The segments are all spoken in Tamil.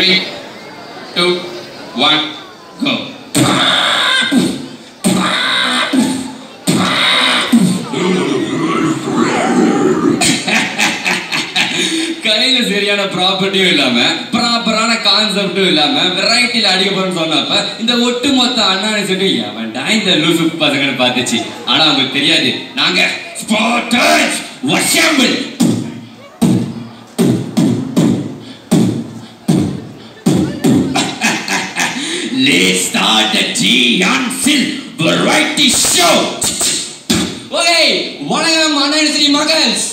3, 2, 1, go. கையில சரியான ப்ராப்பர்ட்டியும் இல்லாம ப்ராப்பரான கான்செப்டும் இல்லாம வெரைட்டில அடிக்க போறேன்னு சொன்னப்ப இந்த ஒட்டுமொத்த அண்ணாணி சொல்லி அவன்டா இந்த லூசு பசங்கன்னு பார்த்துச்சு. ஆனா அவங்களுக்கு தெரியாது நாங்க spotters வஷம்பிள். Let's start the G&Sil variety show. Okay, வணக்கம் அண்ணன் ஸ்ரீ மகள்ஸ்.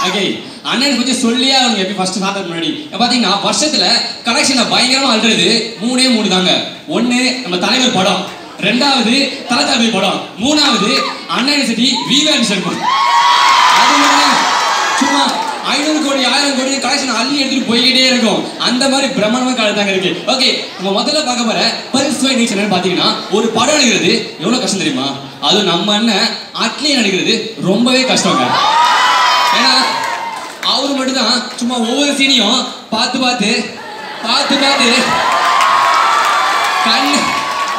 ஓகே, அண்ணன் பற்றி சொல்லியே அவங்க எப்படி ஃபர்ஸ்ட் ஸ்டார்ட் முன்னாடி பார்த்தீங்கன்னா வருஷத்துல கலெக்ஷனை பயங்கரமா அல்றது 3 தாங்க. ஒன்று நம்ம தலைவர் படம், ரெண்டாவது தலத்தளபதி படம், மூணாவது அண்ணன் சிட்டி ரீவேர்ஷன் படம். அது மட்டும் சும்மா 500 கோடி 1000 கோடி கலெக்ஷன் அள்ளி எடுத்துட்டு போய்கிட்டே இருக்கும். அந்த மாதிரி பிரம்மாண்டமா கலத்தாங்க இருக்கு. ஓகே, நம்ம முதல்ல பார்க்க போற பல்ஸ் வை நீச்சல் பார்த்தீங்கன்னா ஒரு படம் எடுக்கிறது எவ்வளவு கஷ்டம் தெரியுமா? அது நம்ம அண்ணன் அட்லியே நடிக்கிறது ரொம்பவே கஷ்டங்க. ஏன்னா அவரு மட்டும்தான் சும்மா ஒவ்வொரு சீனையும் பார்த்து கண்ணு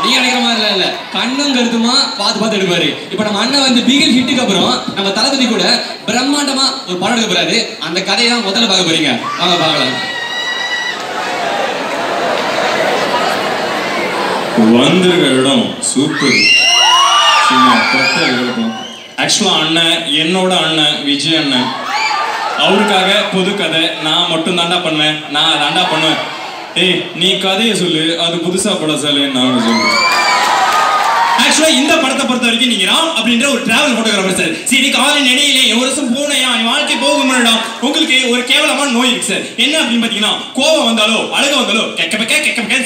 நீங்க நினைக்கிற மாதிரி இல்ல கண்ணும் கருத்துமா பார்த்து எடுப்பாரு. இப்ப நம்ம அண்ணன் வந்து பிகில் ஹிட்டுக்கு அப்புறம் நம்ம தளபதி கூட பிரம்மாண்டமா ஒரு படம் எடுக்க போறாரு. அந்த கதையை தான் முதல்ல பார்க்க போறீங்க. வாங்க பார்க்கலாம். வந்திருக்க இடம் சூப்பர். ஆக்சுவலா அண்ணன் என்னோட அண்ணன் விஜய் அண்ணன், அவருக்காக புது கதை நான் மட்டும் தாண்டா பண்ணுவேன், நான் தாண்டா பண்ணுவேன். ஏய் நீ கதையை சொல்லு, அது புதுசா படம் சொல்லு நான் சொல்றேன். ஆக்சுவலா இந்த படத்தை பொறுத்த வரைக்கும் நீங்க ராம் அப்படின்ற ஒரு டிராவல் போட்டோகிராஃபர் சார். சரி காலை நினையிலே ஒரு வருஷம் போனையா வாழ்க்கை போகும்டா. உங்களுக்கு ஒரு கேவலமான நோய் இருக்கு சார். என்ன அப்படின்னு பாத்தீங்கன்னா கோவம் வந்தாலோ அழுக வந்தாலோ கெக்க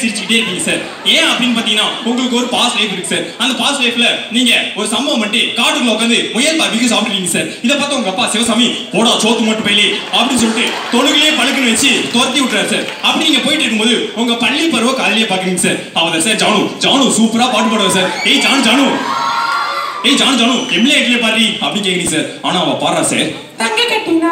சிரிச்சுக்கிட்டே இருக்கீங்க சார். ஏன் அப்படின்னு பாத்தீங்கன்னா உங்களுக்கு ஒரு பாஸ் லைஃப் இருக்கு சார். அந்த பாஸ் லைஃப்ல நீங்க ஒரு சம்பவம் பண்ணிட்டு காட்டுக்குள்ள உட்காந்து முயல் பார்பிக்யூ சாப்பிட்டுருக்கீங்க சார். இதை பார்த்து உங்க அப்பா சிவசாமி போடா சோத்து மட்டும் பையிலே அப்படின்னு சொல்லிட்டு தொழுகிலே பழுக்குன்னு வச்சு துரத்தி விட்டுறாரு சார். அப்படி நீங்க போயிட்டு இருக்கும்போது உங்க பள்ளி பருவ காலையிலேயே பாக்குறீங்க சார். அவர் சார் ஜானு சூப்பரா பாட்டு பாடுவார் சார். ஜானு எம்எல்ஏ பாரு அப்படி கேக்குறீங்க சார். ஆனா அவ பாடுறா சார் தங்க கட்டினா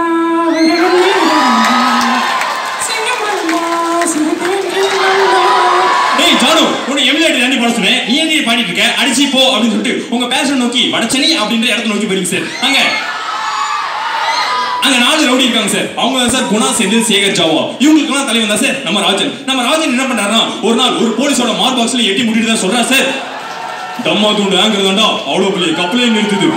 ஜானு உன்னை எம்எல்ஏ தாண்டி பாட சொன்னேன், நீ என்ன பாடிட்டு இருக்க அடிச்சு போ அப்படின்னு சொல்லிட்டு உங்க பேஷன் நோக்கி வடச்சென்னை அப்படின்ற இடத்த நோக்கி போறீங்க சார். அங்க 4 ரவுடி இருக்காங்க சார். அவங்க சார் குணா செந்தில் சேகர் ஜாவா. இவங்களுக்குலாம் தலைவன் தான் சார் நம்ம ராஜன் என்ன பண்றாருன்னா ஒரு நாள் ஒரு போலீஸோட மார் பாக்ஸ்ல எட்டி முட்டிட்டு தான் சொல்றாரு சார் டம்மா தூண்டு ஆங்கிறதாண்டா அவ்வளவு பெரிய கப்பலே நிறுத்துது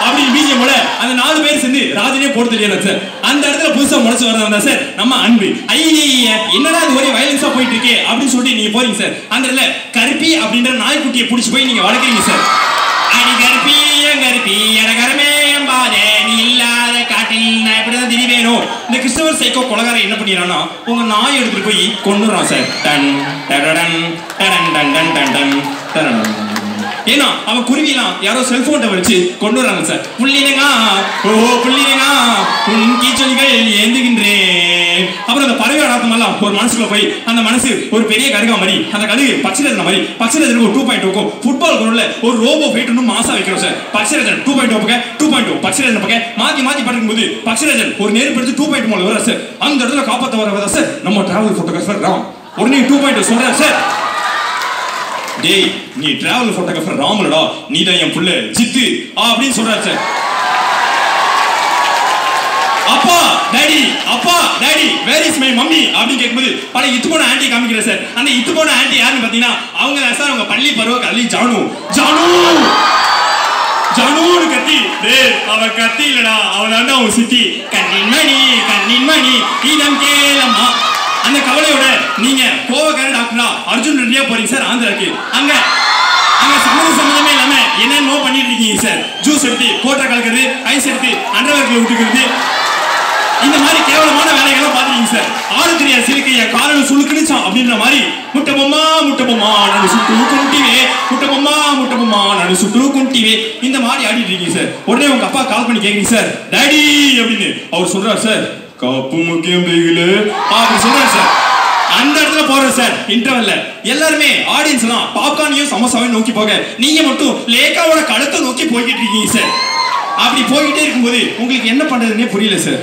அப்படி பிஜிஎம் போல அந்த 4 பேர் சேர்ந்து ராஜனே போட்டு தெரியல சார். அந்த இடத்துல புதுசா முளைச்சு வரதா சார் நம்ம அன்பு. ஐயா என்னடா அது ஒரே வயலன்ஸா போயிட்டு இருக்கே அப்படின்னு சொல்லிட்டு நீங்க போறீங்க சார். அந்த இடத்துல கருப்பி அப்படின்ற நாய்க்குட்டியை பிடிச்சி போய் நீங்க வளர்க்குறீங்க சார். அடி கருப்பி எடகரமே எம்பாதே நீ இல்லாத காட்டில் நான் எப்படிதான் திரிவேணும். இந்த கிறிஸ்தவர் சைக்கோ கொலகாரன் என்ன பண்ணிடுறான்னா உங்க நாய் எடுத்துட்டு போய் கொண்டுறான் சார். டன் டடன் டடன் டன் டன் டன் டன் டடன். ஏன்னா அவன் குருவிலாம் யாரோ செல்போன் வச்சு கொண்டு வராங்க சார். புள்ளினங்க உன் கீச்சொலிகள் ஏந்துகின்றேன். அப்புறம் அந்த பறவை ஆடாத்தமெல்லாம் ஒரு மனசுக்குள்ள போய் அந்த மனசு ஒரு பெரிய கருகா மாதிரி அந்த கழுகு பக்ஷரஜன மாதிரி பக்ஷரஜனுக்கு ஒரு 2.0 ஃபுட்பால் கிரவுண்ட்ல ஒரு ரோபோ ஃபைட் மாசா வைக்கிறோம் சார். பக்ஷரஜன் 2.0 பக்ஷரஜன் மாத்தி படிக்கும்போது பக்ஷரஜன் ஒரு நெருப்பு எடுத்து 2.0 வர சார். அந்த இடத்துல காப்பாற்ற வரதா சார் நம்ம டிராவல் போட்டோகிராஃபர் ராம். உடனே 2.0 சொல்றாரு சார். டேய் நீ டிராவல் போட்டோகிராஃபர் ராமலடா, நீ தான் என் புள்ள ஜித்து அப்படின்னு சொல்றாரு சார். அப்பா daddy where is my mummy அப்படின்னு கேட்கும்போது பல இத்து போன ஆண்டி காமிக்கிற சார். அந்த இத்து போன ஆண்டி யாருன்னு பாத்தீங்கன்னா அவங்க தான் சார் அவங்க பள்ளி பருவ கல்வி ஜானுன்னு கத்தி. டேய் அவ கத்தி இல்லடா, அவளாண்டா அவன் சித்தி. கண்ணின் மணி இதம் கேளம்மா. அந்த கவலையோட நீங்க கோவக்கார டாக்டரா அர்ஜுன் ரெட்டியா போறீங்க சார் ஆந்திராக்கு. அங்க சம்மந்தமே இல்லாம என்னென்னோ பண்ணிட்டு இருக்கீங்க சார். ஜூஸ் எடுத்து கோட்டை கலக்குறது, ஐஸ் எடுத்து அண்டர்வேர்ல விட்டுக்கிறது, இந்த மாதிரி கேவலமான வேலைகளை பாத்துறீங்க சார். ஆளு தெரியாது சிறுக்கைய காரணம் சுழுக்கிடுச்சான் அப்படின்ற மாதிரி முட்டை பொம்மா நடு சுட்டு குண்டிவே இந்த மாதிரி ஆடிட்டு இருக்கீங்க சார். உடனே உங்க அப்பா கால் பண்ணி கேக்குறீங்க சார் டாடி அப்படின்னு. அவர் சொல்றாரு சார் காப்பு முக்கியம் பேகல அப்படி சொல்றாரு சார். அந்த இடத்துல போற சார் இன்டர்வல்ல எல்லாருமே ஆடியன்ஸ் எல்லாம் பாப்கார்னையும் சமோசாவையும் நோக்கி போக நீங்க மட்டும் லேக்காவோட கழுத்தை நோக்கி போய்கிட்டு இருக்கீங்க சார். அப்படி போயிட்டே இருக்கும்போது உங்களுக்கு என்ன பண்றதுன்னே புரியல சார்.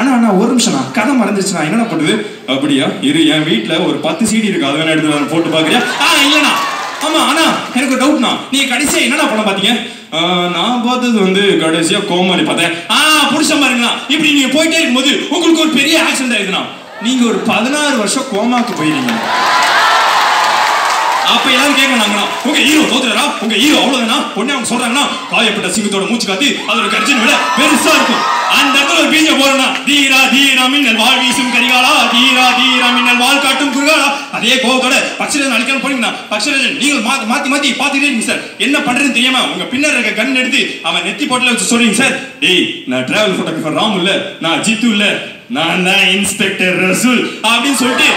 அண்ணா ஒரு நிமிஷம்ண்ணா, கதை மறந்துருச்சுண்ணா, என்னென்ன பண்ணுது? அப்படியா, இரு, என் வீட்டுல ஒரு 10 CD இருக்கு, அதை வேணா எடுத்து போட்டு பாக்குறியா? இல்லண்ணா. ஆமா அண்ணா, எனக்கு டவுட்ண்ணா, நீங்க கடைசியா என்னடா படம் பாத்தீங்க? நான் பார்த்தது வந்து கடைசியா கோமாளி பார்த்தேன். புடிச்ச பாருங்கண்ணா. இப்படி நீங்க போயிட்டே இருக்கும்போது உங்களுக்கு ஒரு பெரிய ஆக்சிடென்ட் ஆயிருக்குண்ணா. நீங்க ஒரு 16 வருஷம் கோமாக்கு போயிருக்கீங்க. அப்ப எல்லாரும் கேட்கறாங்கண்ணா, உங்க ஹீரோ தோத்துறா, உங்க ஹீரோ அவ்வளவுதானா? உடனே அவங்க சொல்றாங்கன்னா, காயப்பட்ட சிங்கத்தோட மூச்சு காத்து அதோட கர்ஜனை விட பெருசா இருக்கும். அந்த இடத்துல ஒரு பீஜ போறோம்னா, தீரா தீரா மின்னல் வாழ் வீசும் கரிகாலா, தீரா தீரா மின்னல் வாழ் காட்டும் குறுகாலா. அதே கோபத்தோட பக்ஷராஜன் அழிக்கணும் போனீங்கன்னா, பக்ஷராஜன் நீங்கள் மாத்தி மாத்தி பாத்துட்டே இருக்கீங்க சார். என்ன பண்றதுன்னு தெரியாம உங்க பின்னர் இருக்க கன் எடுத்து அவன் நெத்தி போட்டுல வச்சு சொல்றீங்க சார், டேய் நான் டிராவல் போட்டோகிராஃபர் ராமு இல்ல, நான் ஜித்து இல்ல, நான் தான் இன்ஸ்பெக்டர் ரசூல் அப்படின்னு சொல்லிட்டு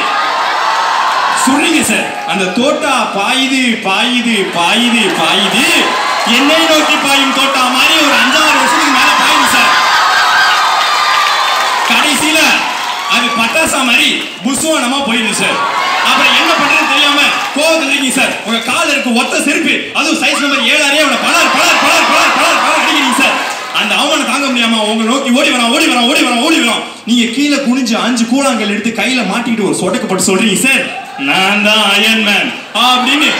சொல்றீங்க சார். அந்த தோட்டா பாயுது பாயுது பாயுது பாயுது, என்னை நோக்கி பாயும் தோட்டா மாதிரி ஒரு 5-6 வருஷத்துக்கு மேல பாயுது சார். கடைசியில அது பட்டாசா மாதிரி புஸ்வானமா போயிடுது சார். அப்புறம் என்ன பண்றதுன்னு தெரியாம கோவத்துல இருக்கீங்க சார். உங்க கால இருக்கு ஒத்த செருப்பு, அதுவும் சைஸ் நம்பர் 7 அவனை பலர் பலர் பலர் பலர் பலர் பலர் அடிக்கிறீங்க சார். அந்த அவமானம் தாங்க முடியாம உங்க நோக்கி ஓடி வரான் ஓடி வரான் ஓடி வரான் ஓடி வரான். நீங்க கீழே குனிஞ்சு 5 கூழாங்கல் எடுத்து கையில மாட்டிக்கிட்டு ஒரு சொடக்கப்பட்டு சொல்றீங்க சார், நான் தான் அயன் மேன் அப்படின்னு.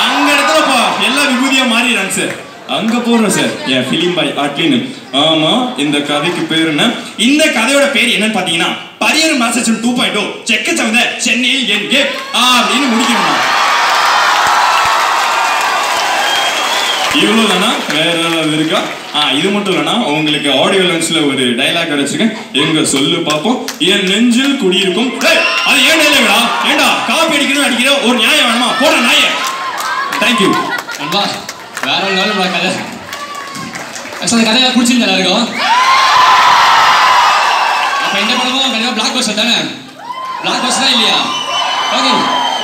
அங்க இடத்துல எல்லா விபூதியா மாறிடுறாங்க சார். அங்க போறோம் சார் என் பிலிம் பை ஆட்லின்னு. ஆமா, இந்த கதைக்கு பேர் என்ன? இந்த கதையோட பேர் என்னன்னு பாத்தீங்கன்னா, பரியரும் மாசச்சன் 2.0 செக்க சவந்த சென்னையில் என் கேப் அப்படின்னு முடிக்கணும். இவ்வளவுதானா? வேற ஏதாவது இருக்கா? இது மட்டும் இல்லைன்னா உங்களுக்கு ஆடியோ லான்ச்ல ஒரு டைலாக் கிடைச்சிருக்கேன். எங்க சொல்லு பாப்போம். என் நெஞ்சில் குடியிருக்கும். அது ஏன் டைலாக்டா? ஏண்டா காப்பி அடிக்கணும் அடிக்கிற ஒரு நியாயம் வேணுமா? போட நாயே. தேங்க்யூ அன்பா. வேற ஒரு நாள் கதை அந்த கதையை பிடிச்சிருந்தா எல்லாருக்கும். அப்ப இந்த படமும் கண்டிப்பா பிளாக் பஸ்டர் தானே? பிளாக் பஸ்டரா இல்லையா? ஓகே.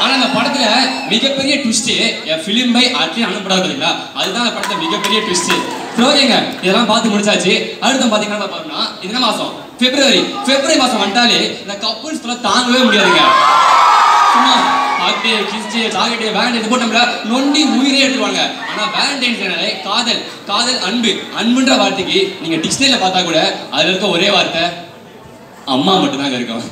ஆனா அந்த படத்துல மிகப்பெரிய ட்விஸ்ட் பிலிம் பை ஆட்லி அனுப்பப்படாது இல்லைங்களா, அதுதான் அந்த படத்துல மிகப்பெரிய ட்விஸ்ட். ஓகேங்க, இதெல்லாம் பார்த்து முடிச்சாச்சு. அடுத்த பாத்தீங்கன்னா பாத்தோம்னா இது என்ன மாசம்? பிப்ரவரி மாசம் வந்துட்டாலே இந்த கப்புள்ஸ் தாங்கவே முடியாதுங்க. சும்மா ஹாப்பி கிஸ்ட் சாக்லேட் வேலண்டைன் போட்டு நம்மள நொண்டி உயிரே எடுத்துருவாங்க. ஆனா வேலண்டைன்ஸ்னாலே காதல் அன்புன்ற வார்த்தைக்கு நீங்க டிக்ஷனரியில பார்த்தா கூட அதுல இருக்க ஒரே வார்த்தை அம்மா மட்டும்தாங்க இருக்கும்.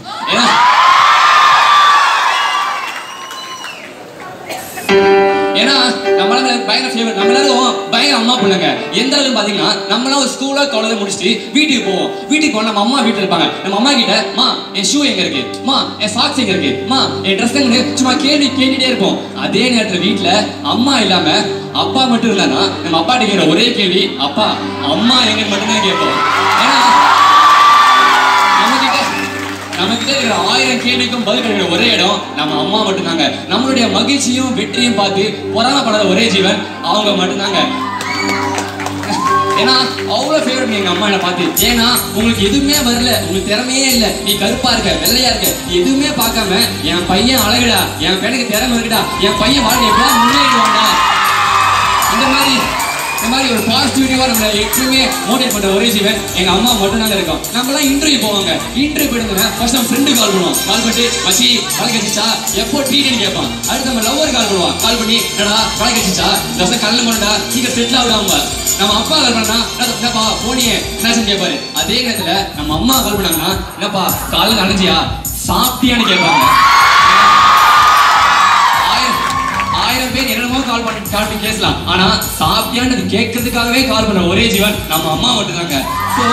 ஏன்னா நம்மளால பயங்கர ஃபேவரட், நம்ம எல்லாரும் பயங்கர அம்மா பிள்ளைங்க. எந்த அளவுக்கு பாத்தீங்கன்னா நம்மளாம் ஒரு ஸ்கூலோ காலேஜ் முடிச்சுட்டு வீட்டுக்கு போவோம். வீட்டுக்கு போனா நம்ம அம்மா வீட்டுல இருப்பாங்க. நம்ம அம்மா கிட்ட மா என் ஷூ எங்க இருக்கு, மா என் சாக்ஸ் எங்க இருக்கு, மா என் ட்ரெஸ் எங்க, சும்மா கேட்டுட்டே இருப்போம். அதே நேரத்துல வீட்டுல அம்மா இல்லாம அப்பா மட்டும் இல்லைன்னா நம்ம அப்பாட்ட கேட்கிற ஒரே கேள்வி அப்பா அம்மா எங்கன்னு மட்டும்தான் கேட்போம். ஏன்னா நம்ம கிட்ட இருக்கிற 1000 கேள்விக்கும் பதில் கிடைக்கிற ஒரே இடம் நம்ம அம்மா மட்டும்தாங்க. நம்மளுடைய மகிழ்ச்சியும் வெற்றியும் பார்த்து பொறாமப்படாத ஒரே ஜீவன் அவங்க மட்டும்தாங்க. ஏன்னா அவ்வளவு ஃபேவரட் எங்க அம்மா என்ன பார்த்து. ஏன்னா உங்களுக்கு எதுவுமே வரல, உங்களுக்கு திறமையே இல்லை, நீ கருப்பா இருக்க வெள்ளையா இருக்க, எதுவுமே பார்க்காம என் பையன் அழகுடா, என் பையனுக்கு திறமை இருக்குடா, என் பையன் வாழ்க்கை எப்படியா முன்னேறிடுவாண்டா, இந்த மாதிரி ஒரு பாசிட்டிவிட்டிவா நம்மளை எப்பவுமே மோட்டிவேட் பண்ற ஒரே ஜீவன் எங்க அம்மா மட்டும் தாங்க இருக்கும். நம்மளாம் இன்டர்வியூ போவாங்க. இன்டர்வியூ போயிட்டு ஃபர்ஸ்ட் நம்ம ஃப்ரெண்டு கால் பண்ணுவோம். கால் பண்ணி மச்சி வலை கட்சிச்சா எப்போ ட்ரீட்னு கேட்பான். அடுத்து நம்ம லவ்வர் கால் பண்ணுவான். கால் பண்ணி என்னடா வலை கட்சிச்சா இந்த வருஷம் கல்ல பண்ணா நீங்க செட்டில் ஆகுதாம. நம்ம அப்பா கால் பண்ணா என்னப்பா போனியே என்னாச்சுன்னு கேட்பாரு. அதே நேரத்துல நம்ம அம்மா கால் பண்ணாங்கன்னா என்னப்பா காலைல அணைஞ்சியா சாப்பிட்டியான்னு கேட்பாங்க. 1000 பேர் என்னமோ கால் பண்ணி பேசலாம், ஆனா சாப்பிட்டியான்னு கேட்கறதுக்காகவே கால் பண்ண ஒரே ஜீவன் நம்ம அம்மா மட்டும் தாங்க. ஸோ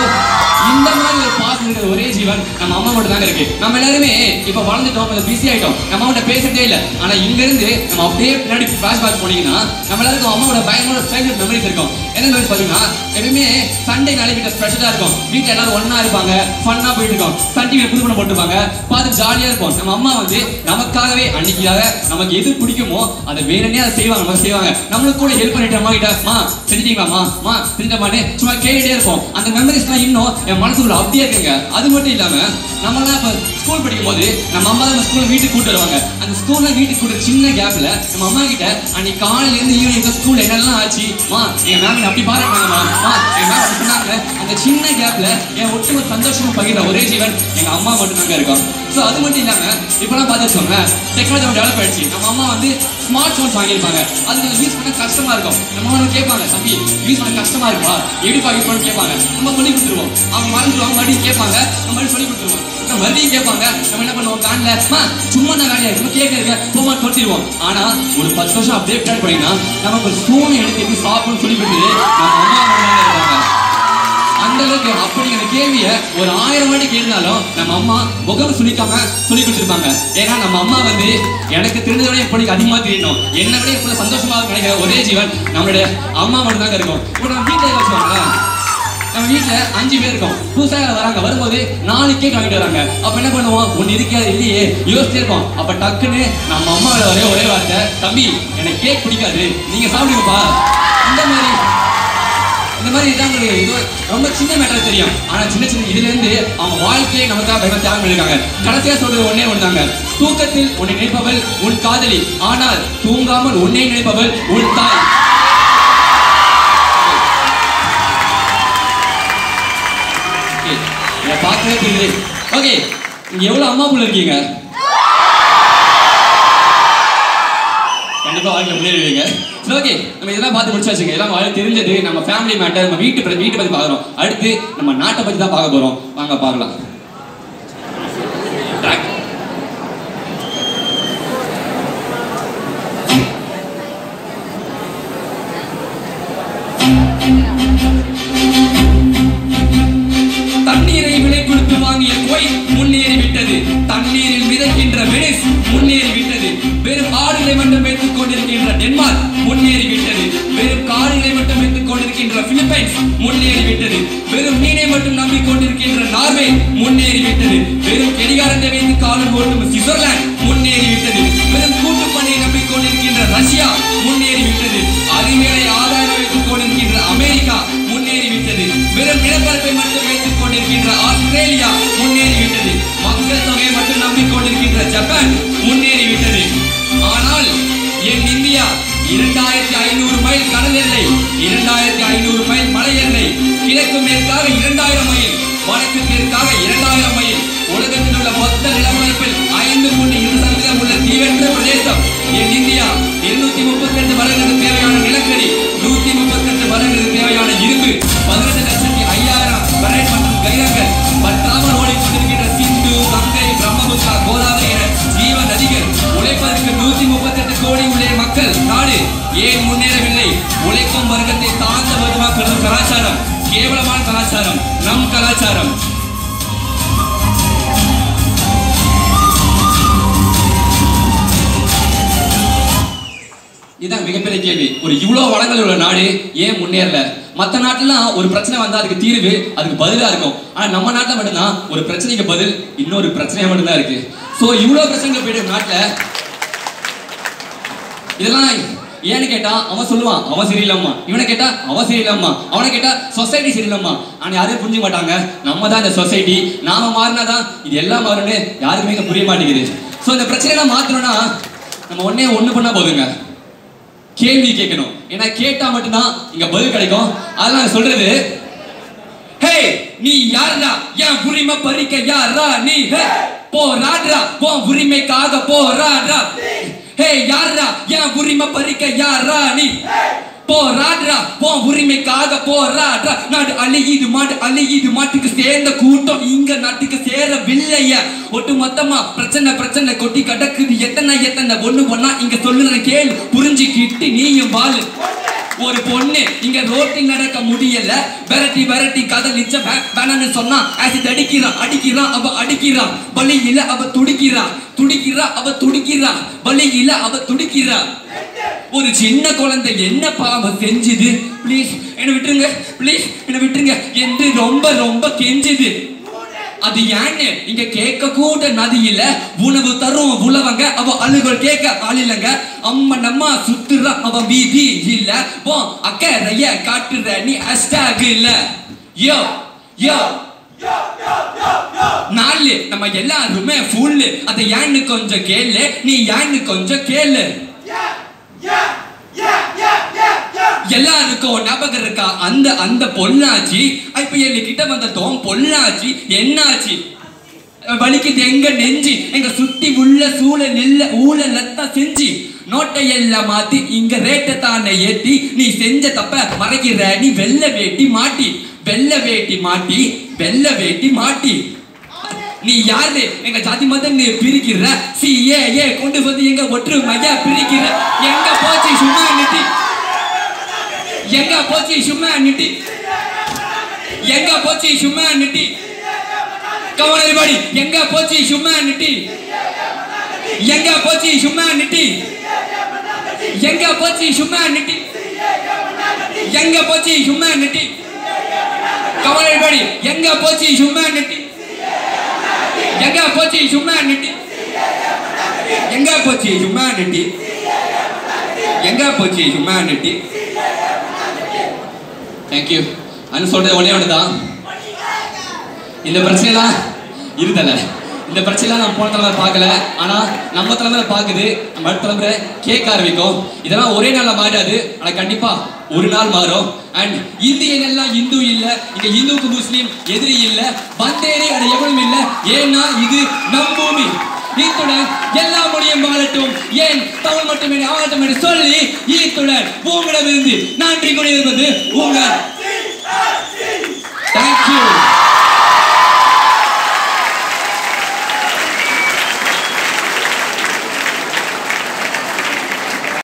இந்த மாதிரி ஒரு பாசம் இருக்கிற ஒரே ஜீவன் நம்ம அம்மா மட்டும் தாங்க இருக்கு. நம்ம எல்லாருமே இப்ப வளர்ந்துட்டோம், பிஸி ஆயிட்டோம், நம்ம அம்மாவோட பேசுறதே இல்லை. ஆனா இங்க இருந்து நம்ம அப்படியே பின்னாடி ஃபிளாஷ்பேக் போனீங்கன்னா நம்ம எல்லாருக்கும் அம்மாவோட பயங்கர சைல்ட்ஹுட் மெமரிஸ் இருக்கும். என்ன மெமரிஸ் பாத்தீங்கன்னா எப்பயுமே சண்டே நாளை வீட்டை ஸ்பெஷலா இருக்கும். வீட்டுல எல்லாரும் ஒன்னா இருப்பாங்க, ஃபன்னா போயிட்டு இருக்கோம், சன் டிவியை புது படம் போட்டுருப்பாங்க, பார்த்து ஜாலியா இருக்கும். நம்ம அம்மா வந்து நமக்காகவே அன்னைக்காக நமக்கு எது பிடிக்குமோ அதை வேணும்னே அதை செய்வாங்க, நம்ம செய்வாங்க. நம்மளுக்கு கூட ஹெல்ப் பண்ணிட்டு அம்மா கிட்ட மா செஞ்சிட்டீங்களாமா மா செஞ்சிட்டமான்னு சும்மா கேட்டுட்டே இருப்போம். அந்த மெமரிஸ்லாம் இன்னும் என் மனசுக்குள்ள அப்படியே இருக்குங்க. அது மட்டும் இல்லாம நம்மளாம் இப்ப ஸ்கூல் படிக்கும் போது நம்ம அம்மா தான் ஸ்கூல்ல வீட்டுக்கு கூட்டு வருவாங்க. அந்த ஸ்கூல்ல வீட்டுக்கு கூட்ட சின்ன கேப்ல நம்ம அம்மா கிட்ட அன்னைக்கு காலையில இருந்து ஈவினிங் ஸ்கூல்ல என்னெல்லாம் ஆச்சு மா எங்க மேம் அப்படி பாருங்கம்மா மா எங்க மேம் அப்படி சொன்னாங்க. அந்த சின்ன கேப்ல என் ஒட்டுமொத்த சந்தோஷமும் பகிர்ற ஒரே ஜீவன் எங்க அம்மா மட்டும் தாங்க இருக்கும். ஸோ அது மட்டும் இல்லாம இப்பெல்லாம் பார்த்து வச்சோங்க டெக்னாலஜி டெவலப் ஆயிடுச்சு. நம்ம அம்மா வந்து ஸ்மார்ட் போன்ஸ் வாங்கியிருப்பாங்க. அது யூஸ் பண்ண கஷ்டமா இருக்கும். நம்ம கேட்பாங்க, தம்பி யூஸ் பண்ண கஷ்டமா இருக்குப்பா, எப்படிப்பா யூஸ் பண்ண கேட்பாங்க. நம்ம சொல்லி கொடுத்துருவோம். அவங்க மறந்துடுவாங்க, மறுபடியும் கேட்பாங்க, நம்ம மறுபடியும் சொல்லி கொடுத்துருவோம். நம்ம மறுபடியும் கேட்பாங்க, நம்ம என்ன பண்ணுவோம், காணல சும்மா தான் வேலையா நம்ம கேட்கறதுக்கு போமா சொல்லிடுவோம். ஆனா ஒரு 10 வருஷம் அப்படியே பிளான் பண்ணிங்கன்னா நமக்கு ஒரு ஸ்பூனை எடுத்து எப்படி சாப்பிடணும்னு சொல்லி கொடுத்துட்டு நம்ம அம்மா இருப்பாங்க. அந்த அளவுக்கு அப்படிங்கிற கேள்வியை ஒரு 1000 வாட்டி கேட்டாலும் நம்ம அம்மா முகம் சுளிக்காம சொல்லி கொடுத்துருப்பாங்க. ஏன்னா நம்ம அம்மா வந்து எனக்கு தெரிஞ்ச விட எப்படி அதிகமா தெரியணும், என்னை விட இப்ப சந்தோஷமா நினைக்கிற ஒரே ஜீவன் நம்மளுடைய அம்மா மட்டும் தாங்க இருக்கும். இப்போ நம்ம வீட்டில் வச்சுக்கோங்களா, நம்ம வீட்டுல 5 பேர் இருக்கோம். புதுசாக வராங்க, வரும்போது 4 கேக் வாங்கிட்டு வராங்க. அப்ப என்ன பண்ணுவோம், ஒன்னு இருக்காது இல்லையே யோசிச்சு இருக்கோம். அப்ப டக்குன்னு நம்ம அம்மாவோட ஒரே வார்த்தை, தம்பி எனக்கு கேக் பிடிக்காது, நீங்க சாப்பிடுங்கப்பா. இந்த மாதிரி இதான் இது ரொம்ப சின்ன மேட்டர் தெரியும். ஆனா சின்ன சின்ன இதுல இருந்து அவங்க வாழ்க்கையை நமக்காக பயணம் தியாகம் பண்ணிருக்காங்க. கடைசியா சொல்றது ஒன்னே ஒண்ணுதாங்க, தூக்கத்தில் உன்னை நினைப்பவள் உன் காதலி, ஆனால் தூங்காமல் உன்னை நினைப்பவள் உன் தாய். பார்க்கவே தெரியுது. ஓகே, இங்க எவ்வளவு அம்மா புள்ள இருக்கீங்க? கண்டிப்பா வாழ்க்கை முன்னேறுவீங்க. ஓகே, நம்ம இதெல்லாம் பார்த்து முடிச்சாச்சுங்க. எல்லாம் வாழ்க்கை தெரிஞ்சது. நம்ம ஃபேமிலி மேட்டர், நம்ம வீட்டை பத்தி பார்க்குறோம். அடுத்து நம்ம நாட்டை பத்தி தான் பார்க்க போறோம். வாங்க பார்க்கலாம். தண்ணீரை விலை கொடுத்து வாங்கிய கோய் முன்னேறிவிட்டது. தண்ணீரில் மிதக்கின்ற வெனிஸ் முன்னேறிவிட்டது. வெறும் ஆடுகளை மட்டும் வைத்துக் கொண்டிருக்கின்ற டென்மார்க் முன்னேறிவிட்டது. வெறும் காடுகளை மட்டும் வைத்துக் கொண்டிருக்கின்ற பிலிப்பைன்ஸ் முன்னேறிவிட்டது. வெறும் மீனை மட்டும் நம்பிக்கொண்டிருக்கின்ற நார்வே முன்னேறிவிட்டது. வெறும் கெடிகாரத்தை வைத்து காலம் ஓட்டும் சுவிட்சர்லாந்து முன்னேறிவிட்டது. வெறும் கூட்டு பண்ணையை நம்பிக்கொண்டிருக்கின்ற ரஷ்யா முன்னேறிவிட்டது. அறிவியலை ஆதாரம் வைத்துக் கொண்டிருக்கின்ற அமெரிக்கா முன்னேறிவிட்டது. வெறும் நிலப்பரப்பை மட்டும் வைத்துக் கொண்டிருக்கின்ற ஆஸ்திரேலியா முன்னேறிவிட்டது. மக்கள் தொகையை மட்டும் நம்பிக்கொண்டிருக்கின்ற ஜப்பான் முன்னேறிவிட்டது. ஆனால் என் இந்தியா 2500 மைல் கடல் எல்லை, 2500 மைல் மலை எல்லை, கிழக்கு மேற்காக 2000 மைல், வடக்கு மேற்காக 2000 மைல், உலகத்தில் உள்ள மொத்த நிலப்பரப்பில் 5.2% உள்ள தீவென்ற பிரதேசம் என் இந்தியா. 238 வருடங்களுக்கு தேவையான நிலக்கரி, 138 வருடங்களுக்கு தேவையான இரும்பு, 18,05,000 பரேட் மற்றும் கைரங்கள், பற்றாமல் ஓடிக்கொண்டிருக்கின்ற சிந்து, கங்கை, பிரம்மபுத்திரா, கோதாவரி என ஜீவ நதிகள், உழைப்பதற்கு 138 கோடி உள்ள மக்கள் நாடு ஏன் முன்னேறவில்லை? உழைக்கும் வர்க்கத்தை தாழ்ந்த வர்க்கமாக கருதும் கலாச்சாரம் கேவலமான கலாச்சாரம் நம் கலாச்சாரம். இதுதான் மிகப்பெரிய கேள்வி. ஒரு இவ்வளவு வளங்கள் உள்ள நாடு ஏன் முன்னேறல? மற்ற நாட்டுலாம் ஒரு பிரச்சனை வந்தா அதுக்கு தீர்வு அதுக்கு பதிலா இருக்கும். ஆனா நம்ம நாட்டில் மட்டும்தான் ஒரு பிரச்சனைக்கு பதில் இன்னொரு பிரச்சனையா மட்டும்தான் இருக்கு. சோ இவ்வளவு பிரச்சனைகள் போயிட்டு நாட்டுல இதெல்லாம் ஏன்னு கேட்டா அவன் சொல்லுவான் அவன் சரியில்லம்மா, இவனை கேட்டா அவன் சரியில்லம்மா, அவனை கேட்டா சொசைட்டி சரியில்லம்மா. ஆனா யாரும் புரிஞ்சுக்க மாட்டாங்க. நம்ம தான் இந்த சொசைட்டி, நாம மாறினாதான் இது எல்லாம் மாறுன்னு யாருக்குமே புரிய மாட்டேங்குது. சோ இந்த பிரச்சனைலாம் மாத்தணும்னா நம்ம ஒண்ணு பண்ணா போதுங்க, கேள்வி கேட்கணும். ஏன்னா கேட்டா மட்டும்தான் இங்க பதில் கிடைக்கும். அதெல்லாம் சொல்றது, ஹே நீ யாரா, என் உரிமை பறிக்க யாரா நீ, போராடுறா உன் உரிமைக்காக போராடுறா. ஹே யாரா, என் உரிமை பறிக்க யாரா நீ, போராடுறா உன் உரிமைக்காக போராடுறா. நாடு அழியுது, மாடு அழியுது, மாட்டுக்கு சேர்ந்த கூட்டம் இங்க நாட்டுக்கு சேரவில்லைய. ஒட்டு மொத்தமா பிரச்சனை கொட்டி கடக்குது. எத்தனை ஒண்ணா இங்க சொல்லுற கேள், புரிஞ்சுக்கிட்டு நீயும் வாழு. ஒரு பொண்ணு இங்க ரோட்டில் நடக்க முடியல, விரட்டி கதலிச்ச வேணான்னு சொன்னா ஆசிட் அடிக்கிறான் அவ அடிக்கிறான். வலியில அவ துடிக்கிறா அவ துடிக்கிறா, வலியில அவ துடிக்கிறா. ஒரு சின்ன குழந்தை என்ன பாவம் செஞ்சுது, ப்ளீஸ் என்ன விட்டுருங்க என்று ரொம்ப கெஞ்சுது. அது ஏன்னு இங்க கேட்க கூட நதியில உணவு தரும் உழவங்க அவ அழுகல் கேட்க ஆளிலங்க. அம்மா சுத்துற அவ வீதி இல்ல, போ அக்கறைய காட்டுற நீ ஹேஷ்டாக் இல்ல. யோ யோ நாலு நம்ம எல்லாருமே ஃபுல்லு. அது ஏன்னு கொஞ்சம் கேளு, நீ ஏன்னு கொஞ்சம் கேளு. எல்லாருக்கும் ஞாபகம் இருக்கா அந்த பொள்ளாச்சி IPL கிட்ட வந்ததும் பொள்ளாச்சி என்னாச்சு? வலிக்குது எங்க நெஞ்சு, எங்க சுத்தி உள்ள சூழல் இல்ல ஊழலத்தான் செஞ்சு நோட்டை எல்லாம் மாத்தி இங்க ரேட்டை தானே ஏத்தி நீ செஞ்ச தப்ப மறைக்கிற நீ வெள்ளை வேட்டி மாட்டி வெள்ளை வேட்டி மாட்டி வெள்ளை வேட்டி மாட்டி நீ யாரு எங்க ஜாதி மதம் நீ பிரிக்கிற CAA கொண்டு வந்து எங்க ஒற்றுமையா பிரிக்கிற எங்க போச்சு ஹியூமனிட்டி எங்க போச்சு ஹியூமனிட்டி எங்க போச்சு ஹியூமனிட்டி Come on everybody எங்க போச்சு ஹியூமனிட்டி எங்க போச்சு ஹியூமனிட்டி எங்க போச்சு ஹியூமனிட்டி எங்க போச்சு ஹியூமனிட்டி Come on everybody எங்க போச்சு ஹியூமனிட்டி எங்க போச்சு ஹியூமனிட்டி எங்க போச்சு ஹியூமனிட்டி எங்க போச்சு ஹியூமனிட்டி Thank you அன்னு சொல்றது ஒண்ணே ஒண்ணுதான் இந்த பிரச்சனைலாம் இருந்தல இந்த பிரச்சனைலாம் நம்ம போன தலைமுறை பார்க்கல ஆனா நம்ம தலைமுறை பார்க்குது நம்ம அடுத்த தலைமுறை கேட்க ஆரம்பிக்கும் இதெல்லாம் ஒரே நாள்ல மாறாது ஆனா கண்டிப்பா ஒரு நாள் மாறும் அண்ட் இந்தியன் எல்லாம் இந்து இல்ல இங்க இந்துக்கு முஸ்லீம் எதிரி இல்ல பந்தேரி அட எவனும் இல்ல ஏன்னா இது நம் பூமி இத்துடன் எல்லா மொழியும் வாழட்டும் ஏன் தமிழ் மட்டுமே ஆகட்டும் என்று சொல்லி இத்துடன் பூமியிடமிருந்து நன்றி கூறியிருப்பது உங்கள் Thank you.